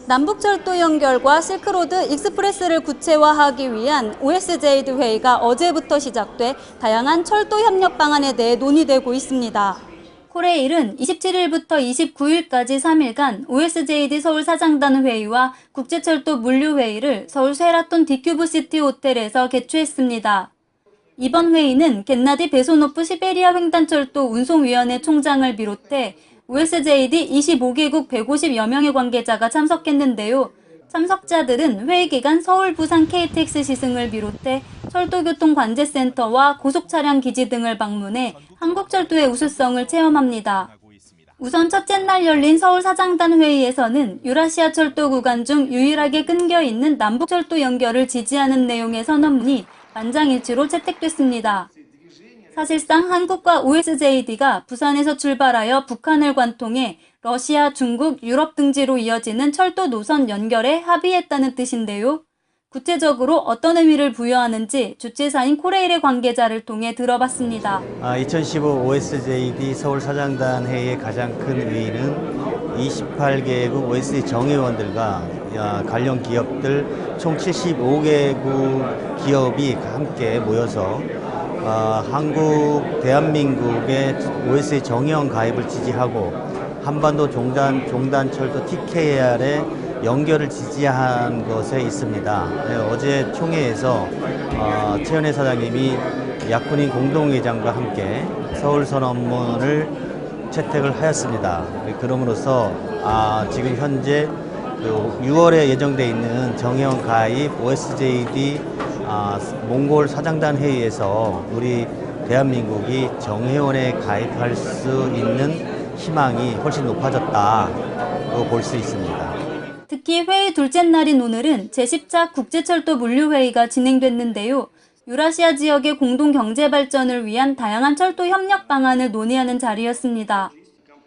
남북철도 연결과 실크로드 익스프레스를 구체화하기 위한 OSJD 회의가 어제부터 시작돼 다양한 철도 협력 방안에 대해 논의되고 있습니다. 코레일은 27일부터 29일까지 3일간 OSJD 서울 사장단 회의와 국제철도 물류회의를 서울 쉐라톤 디큐브시티 호텔에서 개최했습니다. 이번 회의는 겟나디 베소노프 시베리아 횡단철도 운송위원회 총장을 비롯해 OSJD 25개국 150여 명의 관계자가 참석했는데요. 참석자들은 회의 기간 서울, 부산 KTX 시승을 비롯해 철도교통관제센터와 고속차량 기지 등을 방문해 한국철도의 우수성을 체험합니다. 우선 첫째 날 열린 서울 사장단 회의에서는 유라시아 철도 구간 중 유일하게 끊겨 있는 남북철도 연결을 지지하는 내용의 선언문이 만장일치로 채택됐습니다. 사실상 한국과 OSJD가 부산에서 출발하여 북한을 관통해 러시아, 중국, 유럽 등지로 이어지는 철도 노선 연결에 합의했다는 뜻인데요. 구체적으로 어떤 의미를 부여하는지 주최사인 코레일의 관계자를 통해 들어봤습니다. 2015 OSJD 서울 사장단 회의의 가장 큰 의의는 28개국 OSJD 정회원들과 관련 기업들 총 75개국 기업이 함께 모여서 대한민국의 OSJD 정회원 가입을 지지하고 한반도 종단철도 TKR의 연결을 지지한 것에 있습니다. 어제 총회에서 최은혜 사장님이 약혼인 공동회장과 함께 서울선언문을 채택을 하였습니다. 그럼으로써 지금 현재 6월에 예정되어 있는 정회원 가입 OSJD 몽골 사장단 회의에서 우리 대한민국이 정회원에 가입할 수 있는 희망이 훨씬 높아졌다고 볼 수 있습니다. 특히 회의 둘째 날인 오늘은 제10차 국제철도 물류회의가 진행됐는데요. 유라시아 지역의 공동 경제 발전을 위한 다양한 철도 협력 방안을 논의하는 자리였습니다.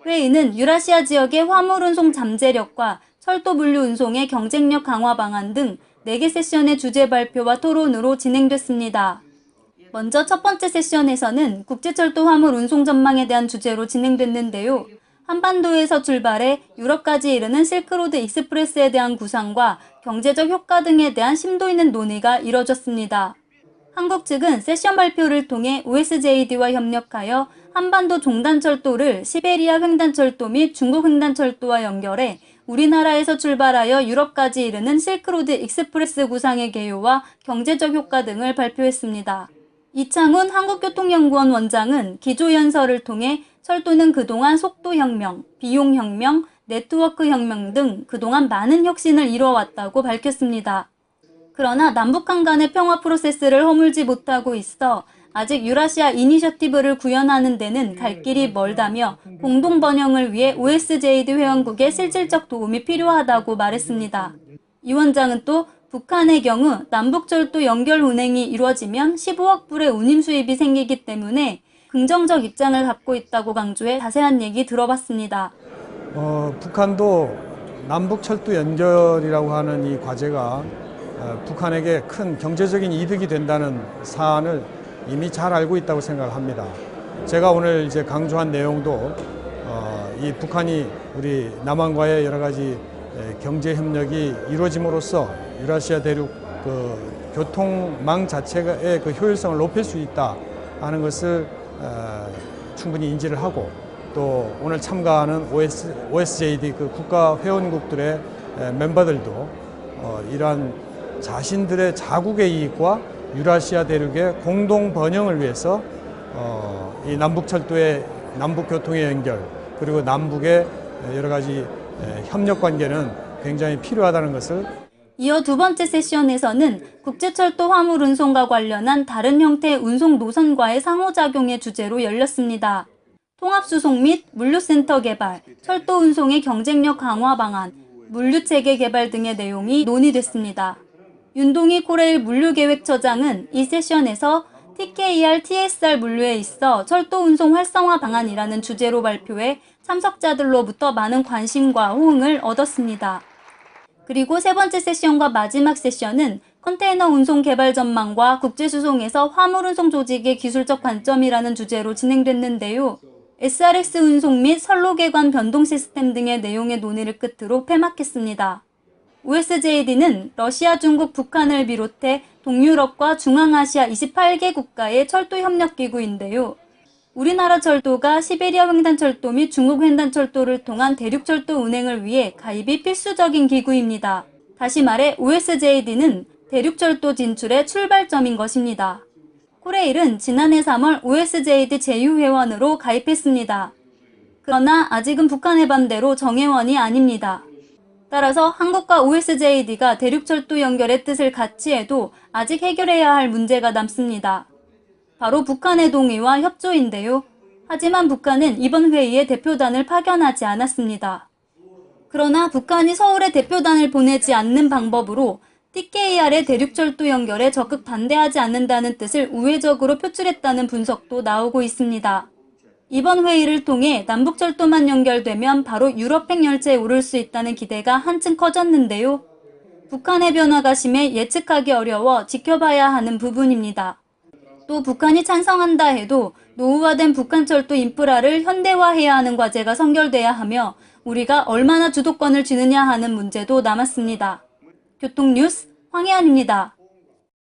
회의는 유라시아 지역의 화물 운송 잠재력과 철도 물류 운송의 경쟁력 강화 방안 등 4개 세션의 주제 발표와 토론으로 진행됐습니다. 먼저 첫 번째 세션에서는 국제철도 화물 운송 전망에 대한 주제로 진행됐는데요. 한반도에서 출발해 유럽까지 이르는 실크로드 익스프레스에 대한 구상과 경제적 효과 등에 대한 심도 있는 논의가 이뤄졌습니다. 한국 측은 세션 발표를 통해 OSJD와 협력하여 한반도 종단철도를 시베리아 횡단철도 및 중국 횡단철도와 연결해 우리나라에서 출발하여 유럽까지 이르는 실크로드 익스프레스 구상의 개요와 경제적 효과 등을 발표했습니다. 이창훈 한국교통연구원 원장은 기조연설을 통해 철도는 그동안 속도혁명, 비용혁명, 네트워크혁명 등 그동안 많은 혁신을 이뤄왔다고 밝혔습니다. 그러나 남북한 간의 평화 프로세스를 허물지 못하고 있어 아직 유라시아 이니셔티브를 구현하는 데는 갈 길이 멀다며 공동 번영을 위해 OSJD 회원국의 실질적 도움이 필요하다고 말했습니다. 이 원장은 또 북한의 경우 남북철도 연결 운행이 이루어지면 15억 불의 운임 수입이 생기기 때문에 긍정적 입장을 갖고 있다고 강조해 자세한 얘기 들어봤습니다. 북한도 남북철도 연결이라고 하는 이 과제가 북한에게 큰 경제적인 이득이 된다는 사안을 이미 잘 알고 있다고 생각을 합니다. 제가 오늘 이제 강조한 내용도 이 북한이 우리 남한과의 여러 가지 경제 협력이 이루어짐으로써 유라시아 대륙 그 교통망 자체의 그 효율성을 높일 수 있다 하는 것을 충분히 인지를 하고 또 오늘 참가하는 OSJD 그 국가 회원국들의 멤버들도 이러한 자신들의 자국의 이익과 유라시아 대륙의 공동 번영을 위해서 이 남북철도의 남북교통의 연결 그리고 남북의 여러 가지 협력 관계는 굉장히 필요하다는 것을 이어 두 번째 세션에서는 국제철도 화물 운송과 관련한 다른 형태의 운송 노선과의 상호작용의 주제로 열렸습니다. 통합수송 및 물류센터 개발, 철도 운송의 경쟁력 강화 방안, 물류체계 개발 등의 내용이 논의됐습니다. 윤동희 코레일 물류계획처장은 이 세션에서 TKER, TSR 물류에 있어 철도 운송 활성화 방안이라는 주제로 발표해 참석자들로부터 많은 관심과 호응을 얻었습니다. 그리고 세 번째 세션과 마지막 세션은 컨테이너 운송 개발 전망과 국제수송에서 화물 운송 조직의 기술적 관점이라는 주제로 진행됐는데요. SRX 운송 및 선로개관 변동 시스템 등의 내용의 논의를 끝으로 폐막했습니다. OSJD는 러시아, 중국, 북한을 비롯해 동유럽과 중앙아시아 28개 국가의 철도 협력기구인데요. 우리나라 철도가 시베리아 횡단철도 및 중국 횡단철도를 통한 대륙철도 운행을 위해 가입이 필수적인 기구입니다. 다시 말해 OSJD는 대륙철도 진출의 출발점인 것입니다. 코레일은 지난해 3월 OSJD 제휴회원으로 가입했습니다. 그러나 아직은 북한의 반대로 정회원이 아닙니다. 따라서 한국과 OSJD가 대륙철도 연결의 뜻을 같이 해도 아직 해결해야 할 문제가 남습니다. 바로 북한의 동의와 협조인데요. 하지만 북한은 이번 회의에 대표단을 파견하지 않았습니다. 그러나 북한이 서울에 대표단을 보내지 않는 방법으로 TKER의 대륙철도 연결에 적극 반대하지 않는다는 뜻을 우회적으로 표출했다는 분석도 나오고 있습니다. 이번 회의를 통해 남북철도만 연결되면 바로 유럽행 열차에 오를 수 있다는 기대가 한층 커졌는데요. 북한의 변화가 심해 예측하기 어려워 지켜봐야 하는 부분입니다. 또 북한이 찬성한다 해도 노후화된 북한철도 인프라를 현대화해야 하는 과제가 선결돼야 하며 우리가 얼마나 주도권을 쥐느냐 하는 문제도 남았습니다. 교통뉴스 황혜안입니다.